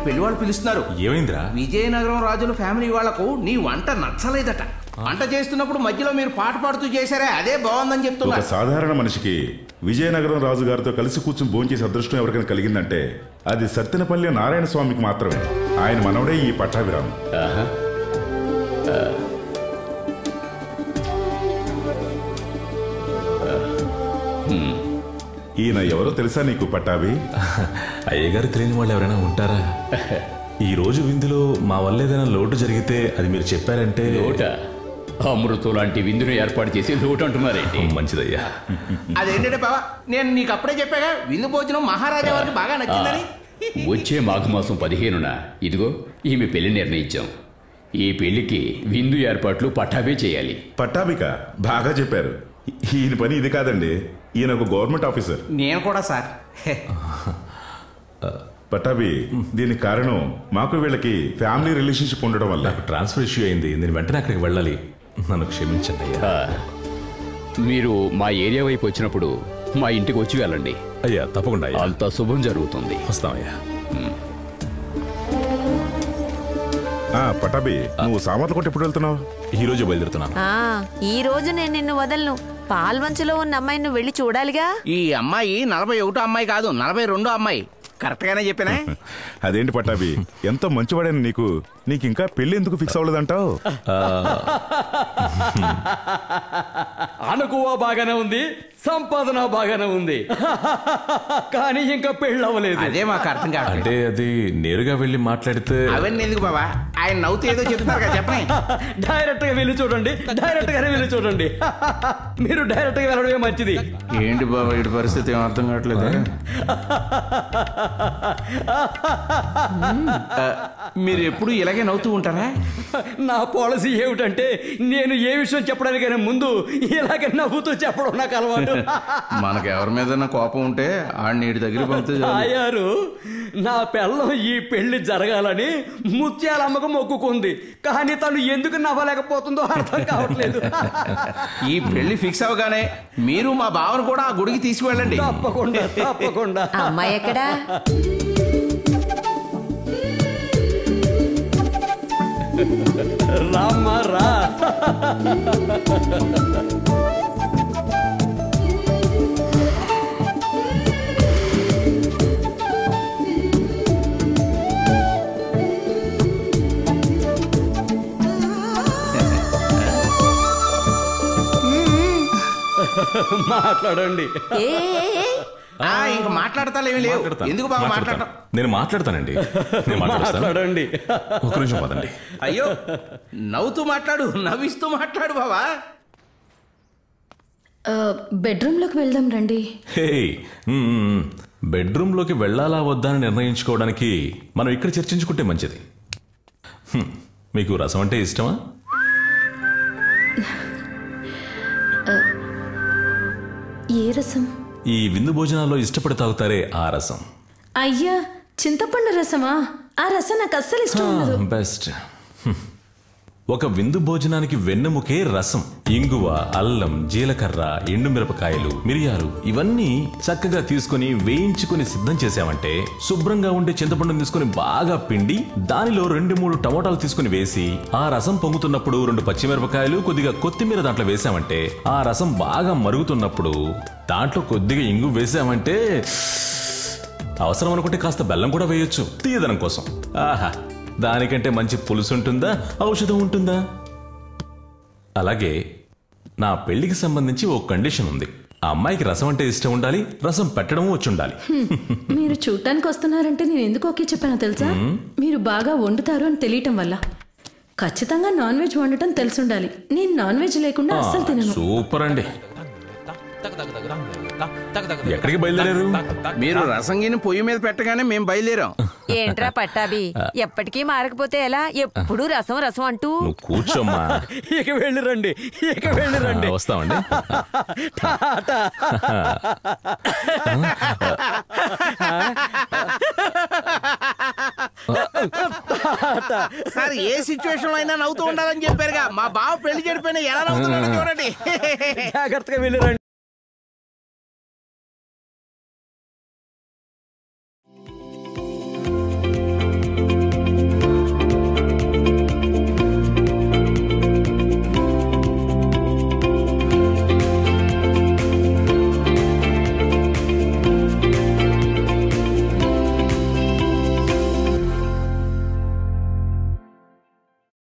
పెళ్లి వాళ్ళు పిలుస్తున్నారు. ఏమైందిరా? విజయనగరం రాజుల ఫ్యామిలీ వాళ్లకు నీ వంట నచ్చలేదట. వంట చేస్తున్నప్పుడు మధ్యలో మీరు పాట పాడుతూ చేశారే, అదే బాగుందని చెప్తున్నారు. సాధారణ మనిషికి విజయనగరం రాజు గారితో కలిసి కూర్చుని భోంచేసే అదృష్టం ఎవరికైనా కలిగిందంటే అది సత్తెనపల్లి నారాయణ స్వామికి మాత్రమే. ఆయన మనవడే ఈ పట్టాభిరాము. ఈయన ఎవరో తెలుసా నీకు పట్టాభి? అయ్యగారు తెలియని వాళ్ళు ఎవరైనా ఉంటారా? ఈ రోజు విందులో మా వల్ల ఏదైనా లోటు జరిగితే అది మీరు చెప్పారంటే. లోట? అమృతం లాంటి విందును ఏర్పాటు చేసి లోటు అంటున్నారేంటి? మంచిదయ్యా. అదేంటంటే బాబా, నేను నీకు అప్పుడే చెప్పాగా విందు భోజనం మహారాజా వారికి బాగా నచ్చిందని. వచ్చే మాఘమాసం 15న ఇదిగో ఈమె పెళ్లి నిర్ణయించాం. ఈ పెళ్లికి విందు ఏర్పాట్లు పట్టాభి చేయాలి. పట్టాభిక బాగా చెప్పారు. ఈయన పని ఇది కాదండి, ఈయన ఒక గవర్నమెంట్ ఆఫీసర్. నేను కూడా సార్. పట్టాభి, దీనికి కారణం మాకు వీళ్ళకి ఫ్యామిలీ రిలేషన్షిప్ ఉండడం వల్ల. నాకు ట్రాన్స్ఫర్ ఇష్యూ అయింది, నేను వెంటనే అక్కడికి వెళ్ళాలి. నన్ను క్షమించండి అయ్యా. మీరు మా ఏరియా వైపు వచ్చినప్పుడు మా ఇంటికి వచ్చి వెళ్ళండి. అయ్యా తప్పకుండా. అంత శుభం జరుగుతుంది. వస్తామయ్యా. పట్టాభి, నువ్వు సామర్లు కొట్టి ఎప్పుడు వెళ్తున్నావు? ఈ రోజు బయలుదేరుతున్నాను. ఈ రోజు నేను నిన్ను వదలను. పాల్వంచులో ఉన్న అమ్మాయిని నువ్వు వెళ్ళి చూడాలిగా. ఈ అమ్మాయి 41 అమ్మాయి కాదు, 42 అమ్మాయి. కరెక్ట్ గానే చెప్పినా? అదేంటి పట్టాభి, ఎంతో మంచివాడైన నీకు ఇంకా పెళ్లి ఎందుకు ఫిక్స్ అవ్వలేదంటావు? అనుకువ బాగానే ఉంది, సంపాదన బాగానే ఉంది, కానీ ఇంకా పెళ్ళి అవ్వలేదు. అదే మాకు అర్థం కాదు. అంటే అది నేరుగా వెళ్ళి మాట్లాడితే. అవన్నీ ఎందుకు బాబా, ఆయన నవ్వుతూ ఏదో చెప్తున్నారు కదా, చెప్పండి. డైరెక్ట్ గా వెళ్ళి చూడండి, డైరెక్ట్ గానే వెళ్ళి చూడండి. మీరు డైరెక్ట్ గా వెళ్ళడమే మంచిది. ఏంటి బాబా ఇటు పరిస్థితి ఏం అర్థం కావట్లేదు. మీరు ఎప్పుడు ఇలాగే నవ్వుతూ ఉంటారా? నా పాలసీ ఏమిటంటే నేను ఏ విషయం చెప్పడానికైనా ముందు ఇలాగే నవ్వుతూ చెప్పడం నాకు అలవాటు. మనకు ఎవరి మీద కోపం ఉంటే ఆ నీటి దగ్గర పంపితే అయ్యారు, నా పెళ్ళం ఈ పెళ్లి జరగాలని ముత్యాలమ్మకు మొక్కుకుంది, కానీ తను ఎందుకు నవ్వలేకపోతుందో అర్థం కావట్లేదు. ఈ పెళ్లి ఫిక్స్ అవగానే మీరు మా బావను కూడా ఆ గుడికి తీసుకువెళ్ళండి. తప్పకుండా తప్పకుండా. అమ్మాయి ఎక్కడా? రామ్మా రా. మాట్లాడండి. ఇంకా మాట్లాడతాలేమీ లేవు. ఎందుకు బాబా మాట్లాడటం? నేను మాట్లాడతానండి. మాట్లాడండి. ఒక నిమిషం పదండి. అయ్యో, నవ్వుతూ మాట్లాడు, నవ్విస్తూ మాట్లాడు బావా. బెడ్రూమ్ లోకి వెళ్దాం రండి. హే, బెడ్రూమ్ లోకి వెళ్ళాలా వద్దా అని నిర్ణయించుకోవడానికి మనం ఇక్కడ చర్చించుకుంటే మంచిది. మీకు రసం అంటే ఇష్టమా? ఏ రసం? ఈ విందు భోజనాల్లో ఇష్టపడి తాగుతారే ఆ రసం. అయ్యా, చింతపండు రసమా? ఆ రసం నాకు అస్సలు ఇష్టం ఉండదు. బెస్ట్. ఒక విందు భోజనానికి వెన్నెముకే రసం. ఇంగువ, అల్లం, జీలకర్ర, ఎండుమిరపకాయలు, మిరియాలు ఇవన్నీ చక్కగా తీసుకుని వేయించుకుని సిద్ధం చేసామంటే, శుభ్రంగా ఉండే చింతపండును తీసుకుని బాగా పిండి దానిలో 2-3 టమోటాలు తీసుకుని వేసి ఆ రసం పొంగుతున్నప్పుడు 2 పచ్చిమిరపకాయలు, కొద్దిగా కొత్తిమీర దాంట్లో వేసామంటే, ఆ రసం బాగా మరుగుతున్నప్పుడు దాంట్లో కొద్దిగా ఇంగు వేసామంటే, అవసరం అనుకుంటే కాస్త బెల్లం కూడా వేయొచ్చు తీయదనం కోసం. ఆహా, దానికంటే మంచి పులుసు ఉంటుందా, ఔషధం ఉంటుందా? అలాగే నా పెళ్లికి సంబంధించి ఓ కండిషన్ ఉంది. ఆ అమ్మాయికి రసం అంటే ఇష్టం ఉండాలి, రసం పెట్టడం వచ్చి ఉండాలి. మీరు చూడటానికి వస్తున్నారంటే నేను ఎందుకు ఓకే చెప్పానో తెలుసా? మీరు బాగా వండుతారు అని తెలియటం వల్ల. ఖచ్చితంగా నాన్ వెజ్ వండటం తెలిసి ఉండాలి. నేను నాన్ వెజ్ లేకుండా అస్సలు తినను. సూపర్ అండి. ఎక్కడికి బయలుదేరారు? మీరు రసంగిని పొయ్యి మీద పెట్టగానే మేము బయలుదేరాం. ఏంట్రా పట్టాభి, ఎప్పటికీ మారకపోతే ఎలా? ఎప్పుడు రసం రసం అంటూ. నువ్వు కూర్చోమ్మా. ఇక వెళ్ళి రండి, ఇక వెళ్ళి రండి. వస్తామండి. సార్, ఏ సిచ్యువేషన్ లో అయినా నవ్వుతూ ఉండాలని చెప్పారుగా. మా బావ పెళ్లి చెడిపోయినా ఎలా నవ్వుతున్నాడో చూడండి. జాగ్రత్తగా వెళ్ళి రండి.